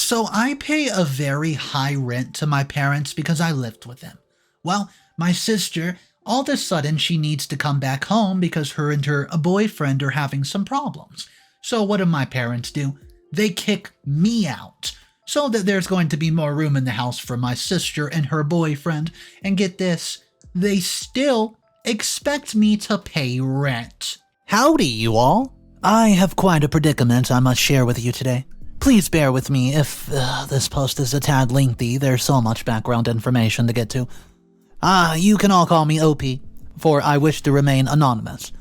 So I pay a very high rent to my parents because I lived with them. Well, my sister, all of a sudden she needs to come back home because her and her boyfriend are having some problems. So what do my parents do? They kick me out so that there's going to be more room in the house for my sister and her boyfriend. And get this, they still expect me to pay rent. Howdy, you all. I have quite a predicament I must share with you today. Please bear with me if this post is a tad lengthy. There's so much background information to get to. You can all call me OP, for I wish to remain anonymous.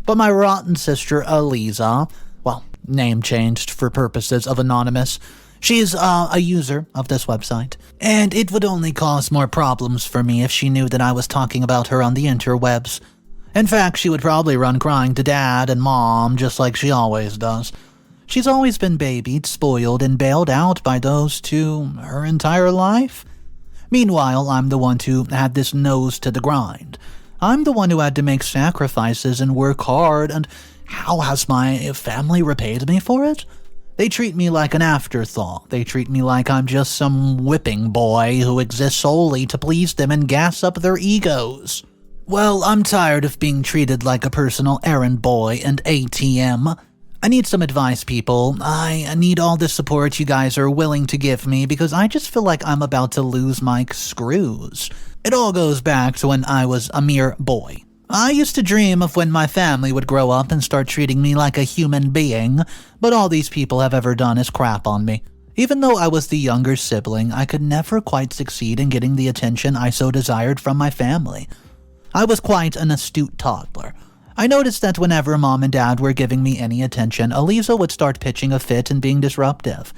But my rotten sister Eliza, well, name changed for purposes of anonymous, she's a user of this website, and it would only cause more problems for me if she knew that I was talking about her on the interwebs. In fact, she would probably run crying to Dad and Mom just like she always does. She's always been babied, spoiled, and bailed out by those two her entire life. Meanwhile, I'm the one who had this nose to the grind. I'm the one who had to make sacrifices and work hard, and how has my family repaid me for it? They treat me like an afterthought. They treat me like I'm just some whipping boy who exists solely to please them and gas up their egos. Well, I'm tired of being treated like a personal errand boy and ATM. I need some advice, people. I need all the support you guys are willing to give me because I just feel like I'm about to lose my screws. It all goes back to when I was a mere boy. I used to dream of when my family would grow up and start treating me like a human being, but all these people have ever done is crap on me. Even though I was the younger sibling, I could never quite succeed in getting the attention I so desired from my family. I was quite an astute toddler. I noticed that whenever Mom and Dad were giving me any attention, Eliza would start pitching a fit and being disruptive.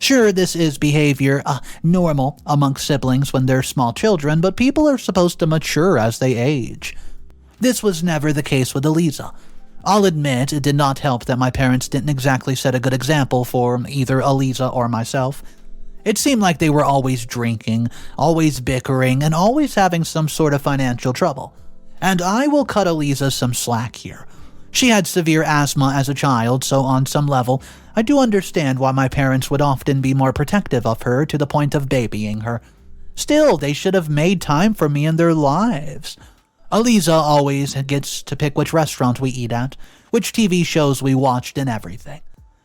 Sure, this is behavior normal amongst siblings when they're small children, but people are supposed to mature as they age. This was never the case with Eliza. I'll admit it did not help that my parents didn't exactly set a good example for either Eliza or myself. It seemed like they were always drinking, always bickering, and always having some sort of financial trouble. And I will cut Eliza some slack here. She had severe asthma as a child, so on some level, I do understand why my parents would often be more protective of her to the point of babying her. Still, they should have made time for me in their lives. Eliza always gets to pick which restaurant we eat at, which TV shows we watched, and everything.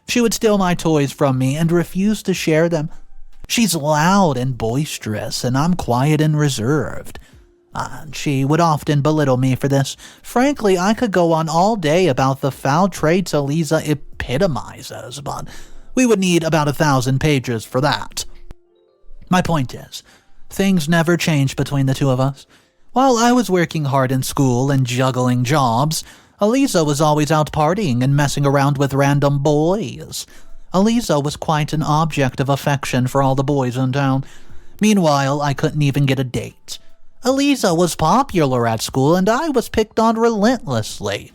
She would steal my toys from me and refuse to share them. She's loud and boisterous, and I'm quiet and reserved. She would often belittle me for this. Frankly, I could go on all day about the foul traits Eliza epitomizes, but we would need about 1,000 pages for that. My point is, things never changed between the two of us. While I was working hard in school and juggling jobs, Eliza was always out partying and messing around with random boys. Eliza was quite an object of affection for all the boys in town. Meanwhile, I couldn't even get a date. Eliza was popular at school, and I was picked on relentlessly.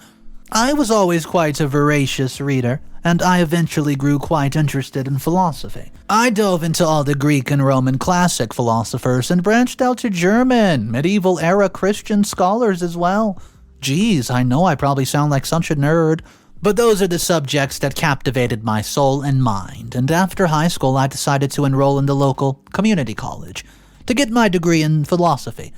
I was always quite a voracious reader, and I eventually grew quite interested in philosophy. I dove into all the Greek and Roman classic philosophers and branched out to German, medieval-era Christian scholars as well. Geez, I know I probably sound like such a nerd, but those are the subjects that captivated my soul and mind, and after high school I decided to enroll in the local community college to get my degree in philosophy.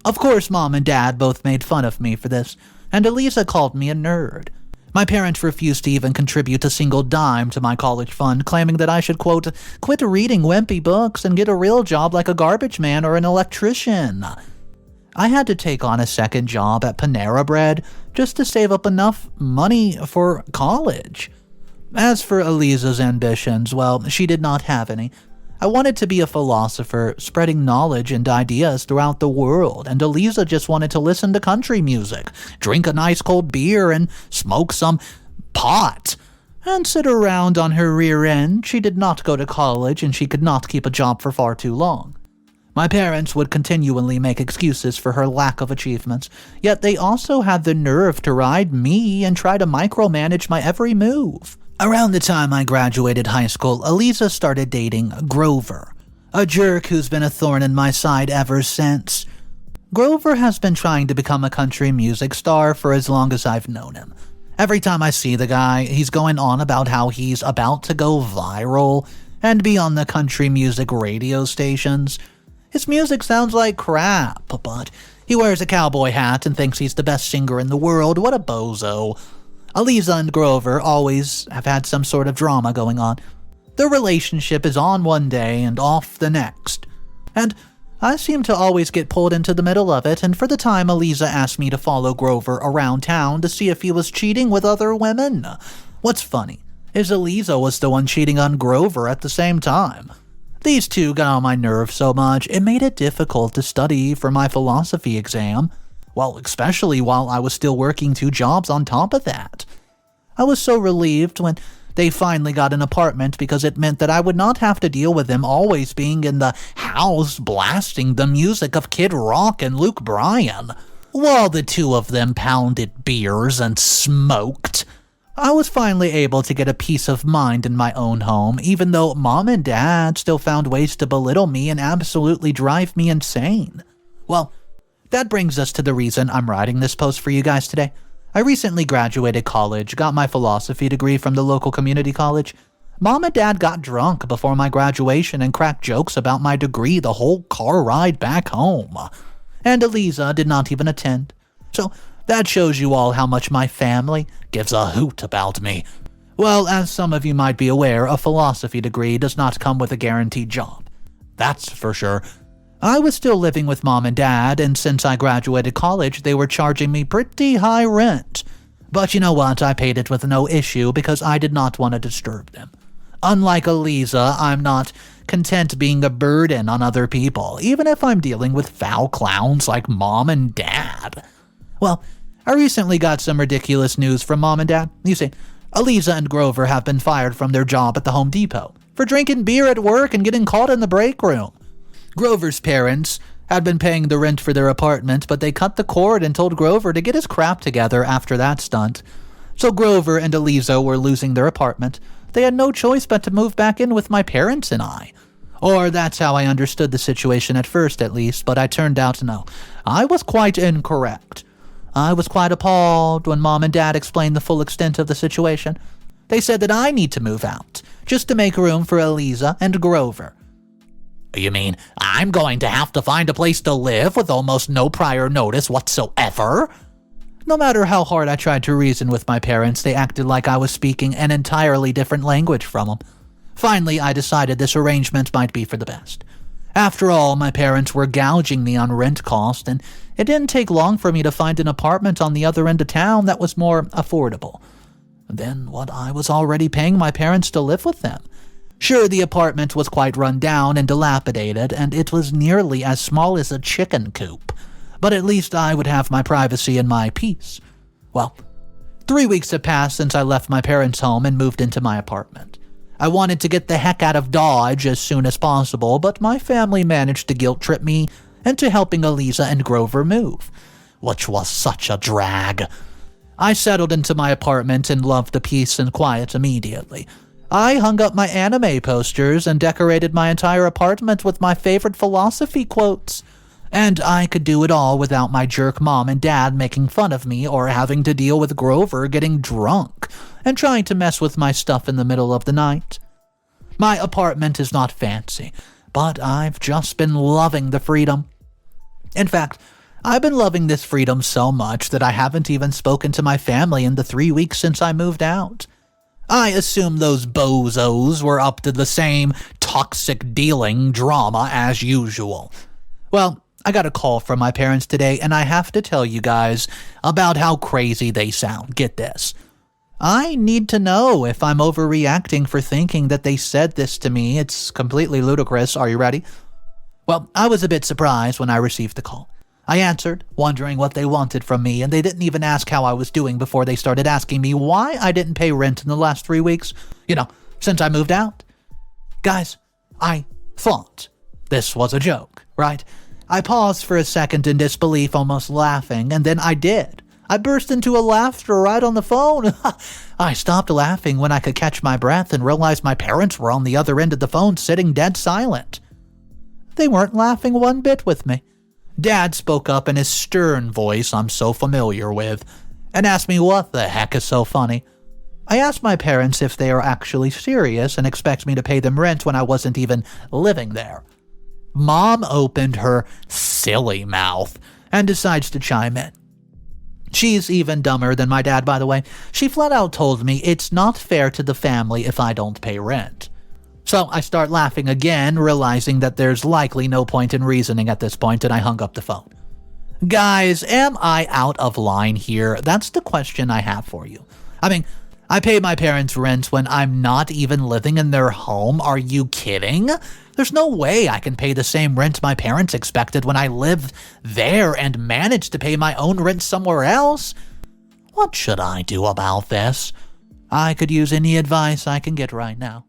Of course, Mom and Dad both made fun of me for this, and Eliza called me a nerd. My parents refused to even contribute a single dime to my college fund, claiming that I should, quote, quit reading wimpy books and get a real job like a garbage man or an electrician. I had to take on a second job at Panera Bread just to save up enough money for college. As for Eliza's ambitions, well, she did not have any. I wanted to be a philosopher, spreading knowledge and ideas throughout the world, and Eliza just wanted to listen to country music, drink a nice cold beer, and smoke some pot, and sit around on her rear end. She did not go to college, and she could not keep a job for far too long. My parents would continually make excuses for her lack of achievements, yet they also had the nerve to ride me and try to micromanage my every move. Around the time I graduated high school, Eliza started dating Grover, a jerk who's been a thorn in my side ever since. Grover has been trying to become a country music star for as long as I've known him. Every time I see the guy, he's going on about how he's about to go viral, and be on the country music radio stations. His music sounds like crap, but he wears a cowboy hat and thinks he's the best singer in the world. What a bozo. Eliza and Grover always have had some sort of drama going on. Their relationship is on one day and off the next. And I seem to always get pulled into the middle of it, and for the time Eliza asked me to follow Grover around town to see if he was cheating with other women. What's funny is Eliza was the one cheating on Grover at the same time. These two got on my nerves so much, it made it difficult to study for my philosophy exam. Well, especially while I was still working 2 jobs on top of that. I was so relieved when they finally got an apartment because it meant that I would not have to deal with them always being in the house blasting the music of Kid Rock and Luke Bryan, while the two of them pounded beers and smoked. I was finally able to get a peace of mind in my own home, even though Mom and Dad still found ways to belittle me and absolutely drive me insane. Well, that brings us to the reason I'm writing this post for you guys today. I recently graduated college, got my philosophy degree from the local community college. Mom and Dad got drunk before my graduation and cracked jokes about my degree the whole car ride back home. And Eliza did not even attend. So that shows you all how much my family gives a hoot about me. Well, as some of you might be aware, a philosophy degree does not come with a guaranteed job. That's for sure. I was still living with Mom and Dad, and since I graduated college, they were charging me pretty high rent. But you know what? I paid it with no issue because I did not want to disturb them. Unlike Eliza, I'm not content being a burden on other people, even if I'm dealing with foul clowns like Mom and Dad. Well, I recently got some ridiculous news from Mom and Dad. You see, Eliza and Grover have been fired from their job at the Home Depot for drinking beer at work and getting caught in the break room. Grover's parents had been paying the rent for their apartment, but they cut the cord and told Grover to get his crap together after that stunt. So Grover and Eliza were losing their apartment. They had no choice but to move back in with my parents and I. Or that's how I understood the situation at first, at least, but I turned out to know. I was quite incorrect. I was quite appalled when Mom and Dad explained the full extent of the situation. They said that I need to move out, just to make room for Eliza and Grover. You mean I'm going to have to find a place to live with almost no prior notice whatsoever? No matter how hard I tried to reason with my parents, they acted like I was speaking an entirely different language from them. Finally, I decided this arrangement might be for the best. After all, my parents were gouging me on rent cost, and it didn't take long for me to find an apartment on the other end of town that was more affordable than what I was already paying my parents to live with them. Sure, the apartment was quite run down and dilapidated, and it was nearly as small as a chicken coop. But at least I would have my privacy and my peace. Well, 3 weeks had passed since I left my parents' home and moved into my apartment. I wanted to get the heck out of Dodge as soon as possible, but my family managed to guilt-trip me into helping Eliza and Grover move, which was such a drag. I settled into my apartment and loved the peace and quiet immediately. I hung up my anime posters and decorated my entire apartment with my favorite philosophy quotes. And I could do it all without my jerk Mom and Dad making fun of me or having to deal with Grover getting drunk and trying to mess with my stuff in the middle of the night. My apartment is not fancy, but I've just been loving the freedom. In fact, I've been loving this freedom so much that I haven't even spoken to my family in the 3 weeks since I moved out. I assume those bozos were up to the same toxic dealing drama as usual. Well, I got a call from my parents today, and I have to tell you guys about how crazy they sound. Get this. I need to know if I'm overreacting for thinking that they said this to me. It's completely ludicrous. Are you ready? Well, I was a bit surprised when I received the call. I answered, wondering what they wanted from me, and they didn't even ask how I was doing before they started asking me why I didn't pay rent in the last 3 weeks, since I moved out. Guys, I thought this was a joke, right? I paused for a second in disbelief, almost laughing, and then I did. I burst into a laughter right on the phone. I stopped laughing when I could catch my breath and realized my parents were on the other end of the phone sitting dead silent. They weren't laughing one bit with me. Dad spoke up in his stern voice I'm so familiar with and asked me what the heck is so funny. I asked my parents if they are actually serious and expect me to pay them rent when I wasn't even living there. Mom opened her silly mouth and decides to chime in. She's even dumber than my dad, by the way. She flat out told me it's not fair to the family if I don't pay rent. So I start laughing again, realizing that there's likely no point in reasoning at this point, and I hung up the phone. Guys, am I out of line here? That's the question I have for you. I mean, I pay my parents rent when I'm not even living in their home. Are you kidding? There's no way I can pay the same rent my parents expected when I live there and manage to pay my own rent somewhere else. What should I do about this? I could use any advice I can get right now.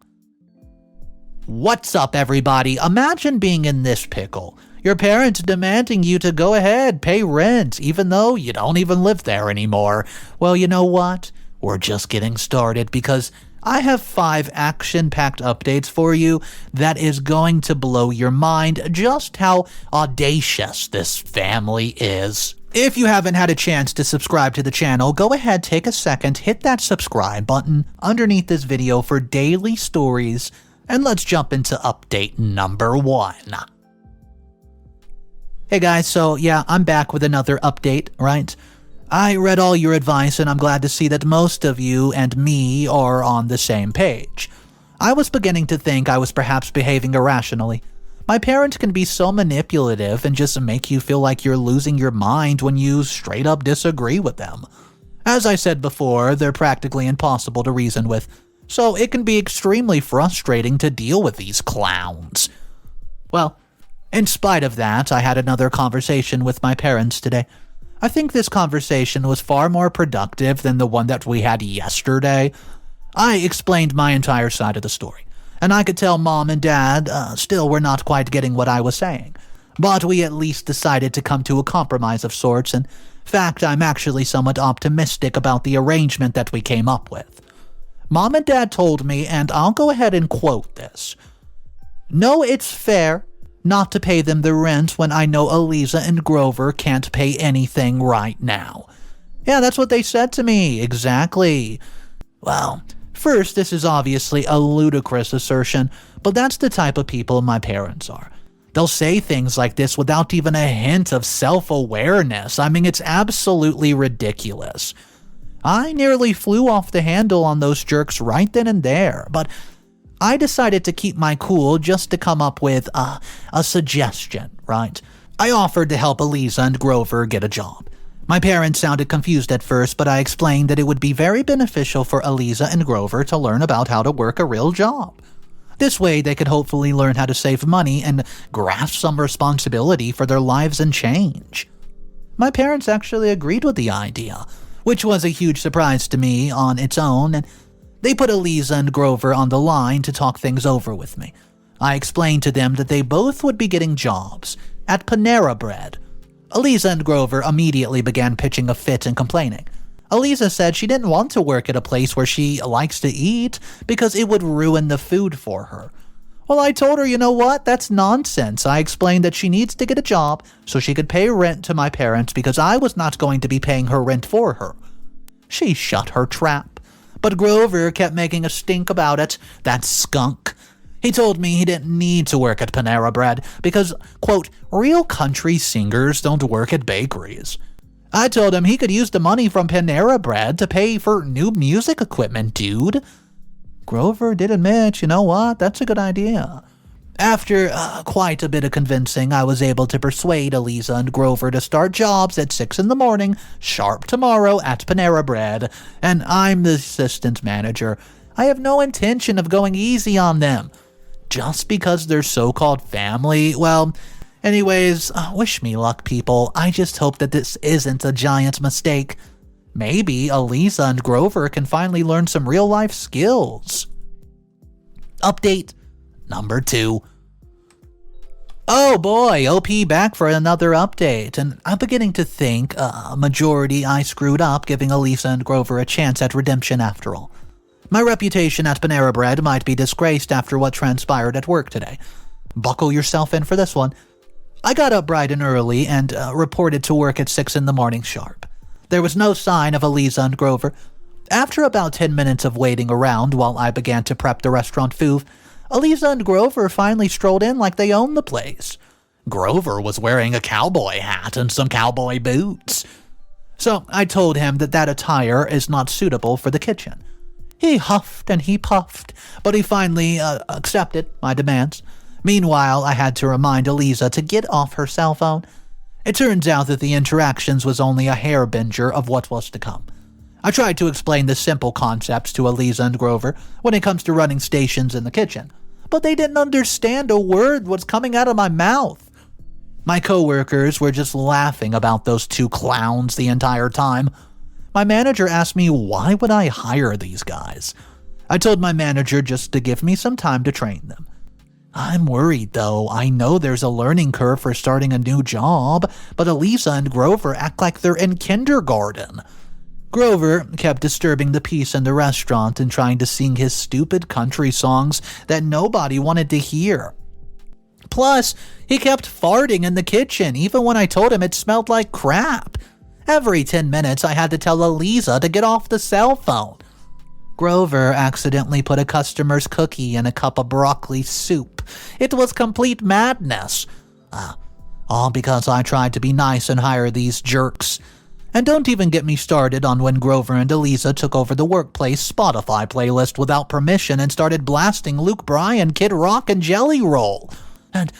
What's up, everybody? Imagine being in this pickle. Your parents demanding you to go ahead, pay rent, even though you don't even live there anymore. Well, you know what? We're just getting started because I have 5 action-packed updates for you that is going to blow your mind just how audacious this family is. If you haven't had a chance to subscribe to the channel, go ahead, take a second, hit that subscribe button underneath this video for daily stories, and let's jump into update number 1. Hey guys, so yeah, I'm back with another update, right? I read all your advice and I'm glad to see that most of you and me are on the same page. I was beginning to think I was perhaps behaving irrationally. My parents can be so manipulative and just make you feel like you're losing your mind when you straight up disagree with them. As I said before, they're practically impossible to reason with, so it can be extremely frustrating to deal with these clowns. Well, in spite of that, I had another conversation with my parents today. I think this conversation was far more productive than the one that we had yesterday. I explained my entire side of the story, and I could tell Mom and Dad still were not quite getting what I was saying. But we at least decided to come to a compromise of sorts. In fact, I'm actually somewhat optimistic about the arrangement that we came up with. Mom and Dad told me, and I'll go ahead and quote this, "No, it's fair not to pay them the rent when I know Eliza and Grover can't pay anything right now." Yeah, that's what they said to me, exactly. Well, first, this is obviously a ludicrous assertion, but that's the type of people my parents are. They'll say things like this without even a hint of self-awareness. I mean, it's absolutely ridiculous. I nearly flew off the handle on those jerks right then and there, but I decided to keep my cool just to come up with a suggestion, right? I offered to help Eliza and Grover get a job. My parents sounded confused at first, but I explained that it would be very beneficial for Eliza and Grover to learn about how to work a real job. This way, they could hopefully learn how to save money and grasp some responsibility for their lives and change. My parents actually agreed with the idea, which was a huge surprise to me on its own, and they put Eliza and Grover on the line to talk things over with me. I explained to them that they both would be getting jobs at Panera Bread. Eliza and Grover immediately began pitching a fit and complaining. Eliza said she didn't want to work at a place where she likes to eat because it would ruin the food for her. Well, I told her, you know what, that's nonsense. I explained that she needs to get a job so she could pay rent to my parents because I was not going to be paying her rent for her. She shut her trap. But Grover kept making a stink about it, that skunk. He told me he didn't need to work at Panera Bread because, quote, real country singers don't work at bakeries. I told him he could use the money from Panera Bread to pay for new music equipment, dude. Grover did admit, you know what, that's a good idea. After quite a bit of convincing, I was able to persuade Eliza and Grover to start jobs at 6 in the morning, sharp tomorrow at Panera Bread, and I'm the assistant manager. I have no intention of going easy on them. Just because they're so-called family, well, anyways, wish me luck, people. I just hope that this isn't a giant mistake. Maybe Eliza and Grover can finally learn some real-life skills. Update number 2. Oh boy, OP back for another update, and I'm beginning to think majority I screwed up giving Eliza and Grover a chance at redemption after all. My reputation at Panera Bread might be disgraced after what transpired at work today. Buckle yourself in for this one. I got up bright and early and reported to work at 6 in the morning sharp. There was no sign of Eliza and Grover. After about 10 minutes of waiting around while I began to prep the restaurant food, Eliza and Grover finally strolled in like they owned the place. Grover was wearing a cowboy hat and some cowboy boots. So I told him that attire is not suitable for the kitchen. He huffed and he puffed, but he finally accepted my demands. Meanwhile, I had to remind Eliza to get off her cell phone. It turns out that the interactions was only a hairbinger of what was to come. I tried to explain the simple concepts to Eliza and Grover when it comes to running stations in the kitchen, but they didn't understand a word was coming out of my mouth. My coworkers were just laughing about those two clowns the entire time. My manager asked me why would I hire these guys. I told my manager just to give me some time to train them. I'm worried though. I know there's a learning curve for starting a new job, but Eliza and Grover act like they're in kindergarten. Grover kept disturbing the peace in the restaurant and trying to sing his stupid country songs that nobody wanted to hear. Plus, he kept farting in the kitchen even when I told him it smelled like crap. Every 10 minutes I had to tell Eliza to get off the cell phone. Grover accidentally put a customer's cookie in a cup of broccoli soup. It was complete madness. All because I tried to be nice and hire these jerks. And don't even get me started on when Grover and Eliza took over the workplace Spotify playlist without permission and started blasting Luke Bryan, Kid Rock, and Jelly Roll. And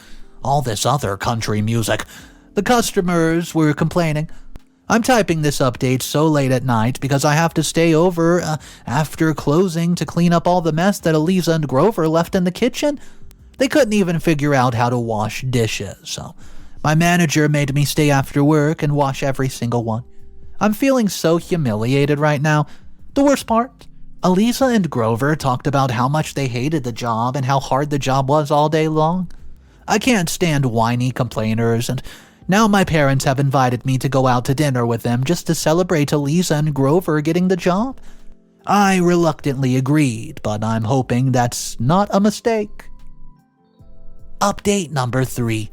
all this other country music. The customers were complaining. I'm typing this update so late at night because I have to stay over after closing to clean up all the mess that Eliza and Grover left in the kitchen. They couldn't even figure out how to wash dishes, so my manager made me stay after work and wash every single one. I'm feeling so humiliated right now. The worst part? Eliza and Grover talked about how much they hated the job and how hard the job was all day long. I can't stand whiny complainers, and now my parents have invited me to go out to dinner with them just to celebrate Eliza and Grover getting the job. I reluctantly agreed, but I'm hoping that's not a mistake. Update number 3.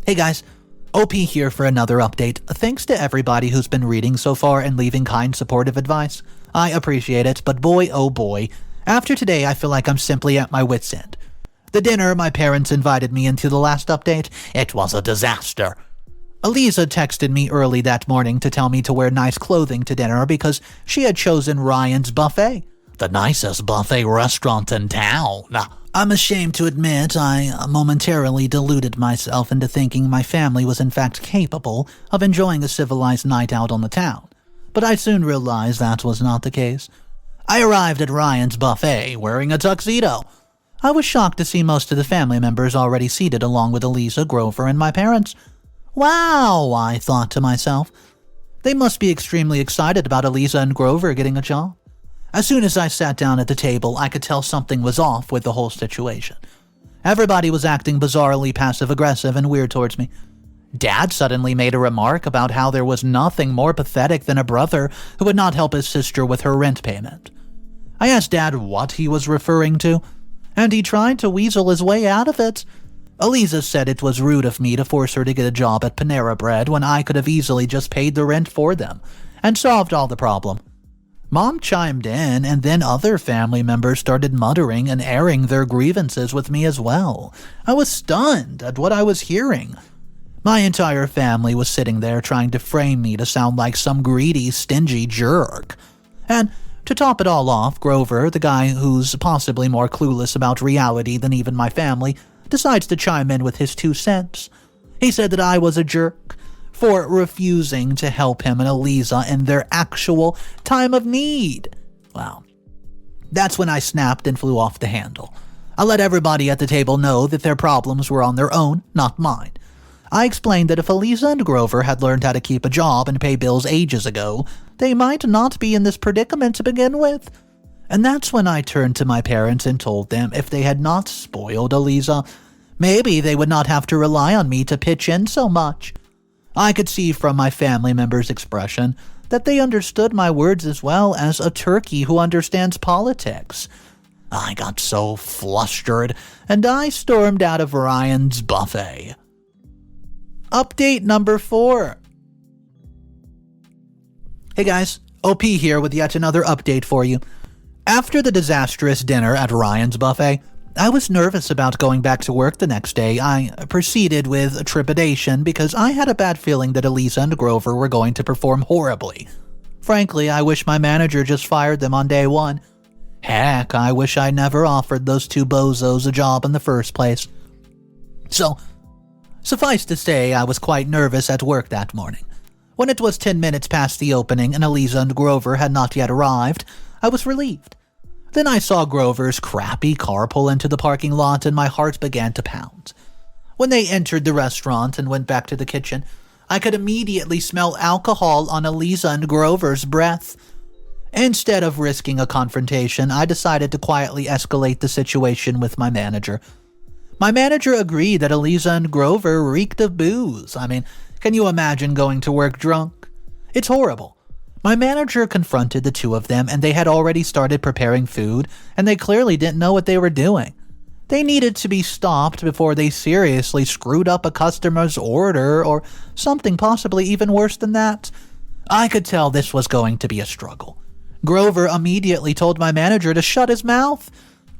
Hey guys, OP here for another update. Thanks to everybody who's been reading so far and leaving kind supportive advice. I appreciate it, but boy oh boy, after today I feel like I'm simply at my wit's end. The dinner my parents invited me into the last update, it was a disaster. Eliza texted me early that morning to tell me to wear nice clothing to dinner because she had chosen Ryan's Buffet, the nicest buffet restaurant in town. I'm ashamed to admit I momentarily deluded myself into thinking my family was in fact capable of enjoying a civilized night out on the town, but I soon realized that was not the case. I arrived at Ryan's Buffet wearing a tuxedo. I was shocked to see most of the family members already seated along with Eliza, Grover, and my parents. Wow, I thought to myself. They must be extremely excited about Eliza and Grover getting a job. As soon as I sat down at the table, I could tell something was off with the whole situation. Everybody was acting bizarrely passive-aggressive and weird towards me. Dad suddenly made a remark about how there was nothing more pathetic than a brother who would not help his sister with her rent payment. I asked Dad what he was referring to, and he tried to weasel his way out of it. Eliza said it was rude of me to force her to get a job at Panera Bread when I could have easily just paid the rent for them and solved all the problem. Mom chimed in, and then other family members started muttering and airing their grievances with me as well. I was stunned at what I was hearing. My entire family was sitting there trying to frame me to sound like some greedy, stingy jerk. And to top it all off, Grover, the guy who's possibly more clueless about reality than even my family, decides to chime in with his 2 cents. He said that I was a jerk for refusing to help him and Eliza in their actual time of need. Wow. That's when I snapped and flew off the handle. I let everybody at the table know that their problems were on their own, not mine. I explained that if Eliza and Grover had learned how to keep a job and pay bills ages ago, they might not be in this predicament to begin with. And that's when I turned to my parents and told them if they had not spoiled Eliza, maybe they would not have to rely on me to pitch in so much. I could see from my family members' expression that they understood my words as well as a turkey who understands politics. I got so flustered, and I stormed out of Ryan's Buffet. Update number 4. Hey guys, OP here with yet another update for you. After the disastrous dinner at Ryan's buffet, I was nervous about going back to work the next day. I proceeded with trepidation because I had a bad feeling that Eliza and Grover were going to perform horribly. Frankly, I wish my manager just fired them on day one. Heck, I wish I never offered those two bozos a job in the first place. So, suffice to say, I was quite nervous at work that morning. When it was 10 minutes past the opening and Eliza and Grover had not yet arrived, I was relieved. Then I saw Grover's crappy car pull into the parking lot and my heart began to pound. When they entered the restaurant and went back to the kitchen, I could immediately smell alcohol on Eliza and Grover's breath. Instead of risking a confrontation, I decided to quietly escalate the situation with my manager. My manager agreed that Eliza and Grover reeked of booze. I mean, can you imagine going to work drunk? It's horrible. My manager confronted the two of them and they had already started preparing food and they clearly didn't know what they were doing. They needed to be stopped before they seriously screwed up a customer's order or something possibly even worse than that. I could tell this was going to be a struggle. Grover immediately told my manager to shut his mouth.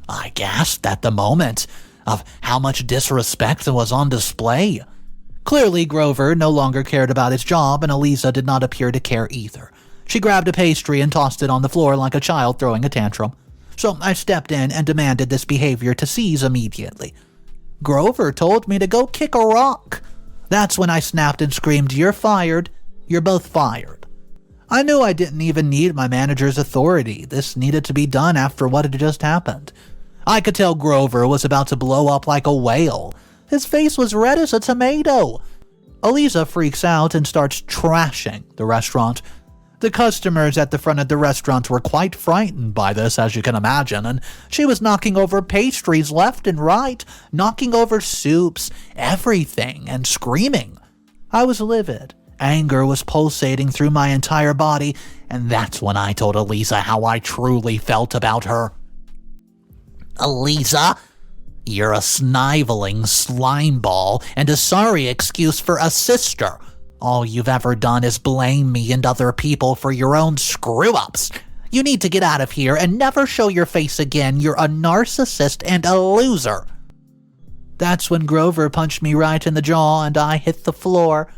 I gasped at the moment of how much disrespect was on display. Clearly, Grover no longer cared about his job, and Eliza did not appear to care either. She grabbed a pastry and tossed it on the floor like a child throwing a tantrum. So I stepped in and demanded this behavior to cease immediately. Grover told me to go kick a rock. That's when I snapped and screamed, "You're fired. You're both fired." I knew I didn't even need my manager's authority. This needed to be done after what had just happened. I could tell Grover was about to blow up like a whale. His face was red as a tomato. Eliza freaks out and starts trashing the restaurant. The customers at the front of the restaurant were quite frightened by this, as you can imagine, and she was knocking over pastries left and right, knocking over soups, everything, and screaming. I was livid. Anger was pulsating through my entire body, and that's when I told Eliza how I truly felt about her. Eliza, you're a sniveling slimeball and a sorry excuse for a sister. All you've ever done is blame me and other people for your own screw-ups. You need to get out of here and never show your face again. You're a narcissist and a loser. That's when Grover punched me right in the jaw and I hit the floor.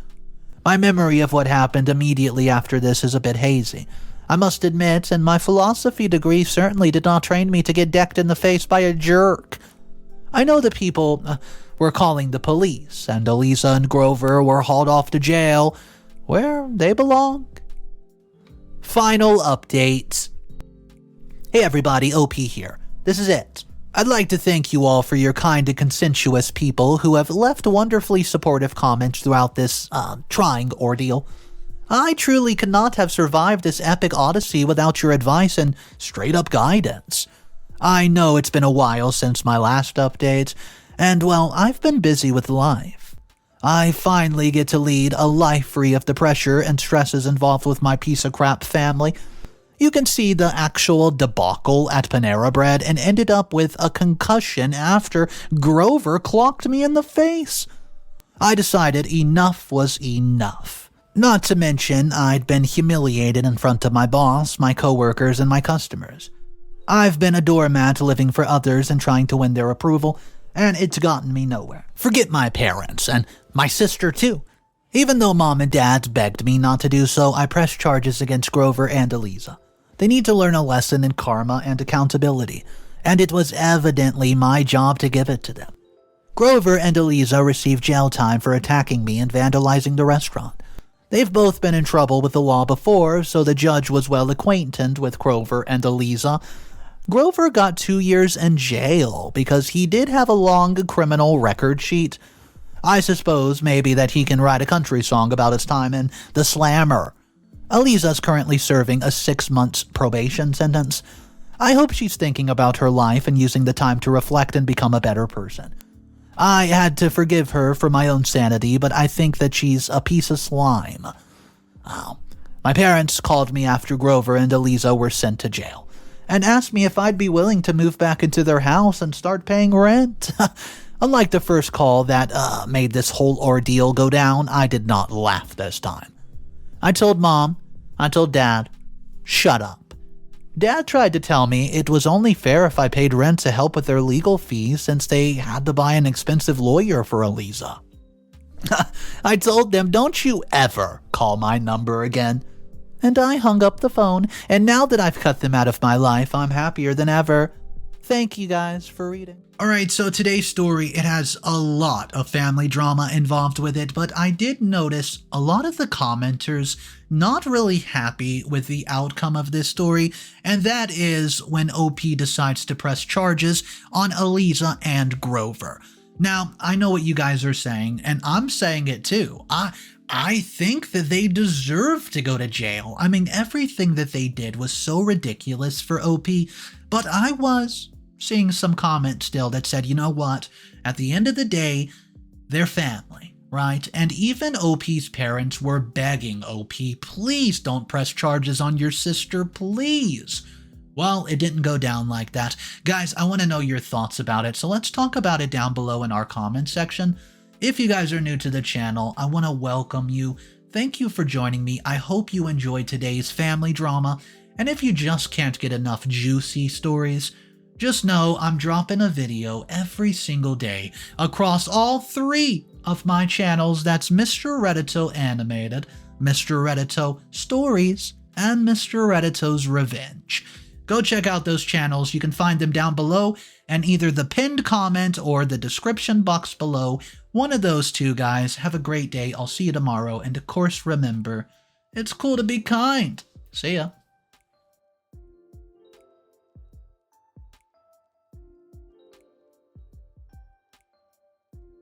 My memory of what happened immediately after this is a bit hazy. I must admit, and my philosophy degree certainly did not train me to get decked in the face by a jerk. I know the people were calling the police, and Eliza and Grover were hauled off to jail, where they belong. Final update. Hey everybody, OP here. This is it. I'd like to thank you all for your kind and consensuous people who have left wonderfully supportive comments throughout this trying ordeal. I truly could not have survived this epic odyssey without your advice and straight-up guidance. I know it's been a while since my last update, and well, I've been busy with life. I finally get to lead a life free of the pressure and stresses involved with my piece of crap family. You can see the actual debacle at Panera Bread and ended up with a concussion after Grover clocked me in the face. I decided enough was enough. Not to mention, I'd been humiliated in front of my boss, my coworkers, and my customers. I've been a doormat living for others and trying to win their approval, and it's gotten me nowhere. Forget my parents, and my sister too. Even though Mom and Dad begged me not to do so, I pressed charges against Grover and Eliza. They need to learn a lesson in karma and accountability, and it was evidently my job to give it to them. Grover and Eliza received jail time for attacking me and vandalizing the restaurant. They've both been in trouble with the law before, so the judge was well acquainted with Grover and Eliza. Grover got 2 years in jail because he did have a long criminal record sheet. I suppose maybe that he can write a country song about his time in the slammer. Eliza's currently serving a 6 months probation sentence. I hope she's thinking about her life and using the time to reflect and become a better person. I had to forgive her for my own sanity, but I think that she's a piece of slime. My parents called me after Grover and Eliza were sent to jail and asked me if I'd be willing to move back into their house and start paying rent. Unlike the first call that made this whole ordeal go down, I did not laugh this time. I told Mom, I told Dad, Shut up. Dad tried to tell me it was only fair if I paid rent to help with their legal fees since they had to buy an expensive lawyer for Eliza. I told them, don't you ever call my number again. And I hung up the phone, and now that I've cut them out of my life, I'm happier than ever. Thank you guys for reading. Alright, so today's story, it has a lot of family drama involved with it, but I did notice a lot of the commenters not really happy with the outcome of this story, and that is when OP decides to press charges on Eliza and Grover. Now, I know what you guys are saying, and I'm saying it too. I think that they deserve to go to jail. I mean, everything that they did was so ridiculous for OP, but I was seeing some comments still that said, you know what, at the end of the day, they're family, right? And even OP's parents were begging OP, please don't press charges on your sister, please. Well, it didn't go down like that. Guys, I want to know your thoughts about it, so let's talk about it down below in our comment section. If you guys are new to the channel, I want to welcome you. Thank you for joining me. I hope you enjoyed today's family drama, and if you just can't get enough juicy stories, just know I'm dropping a video every single day across all 3 of my channels. That's Mr. Reddito Animated, Mr. Reddito Stories, and Mr. Reddito's Revenge. Go check out those channels. You can find them down below and either the pinned comment or the description box below. One of those 2, guys. Have a great day. I'll see you tomorrow. And of course, remember, it's cool to be kind. See ya.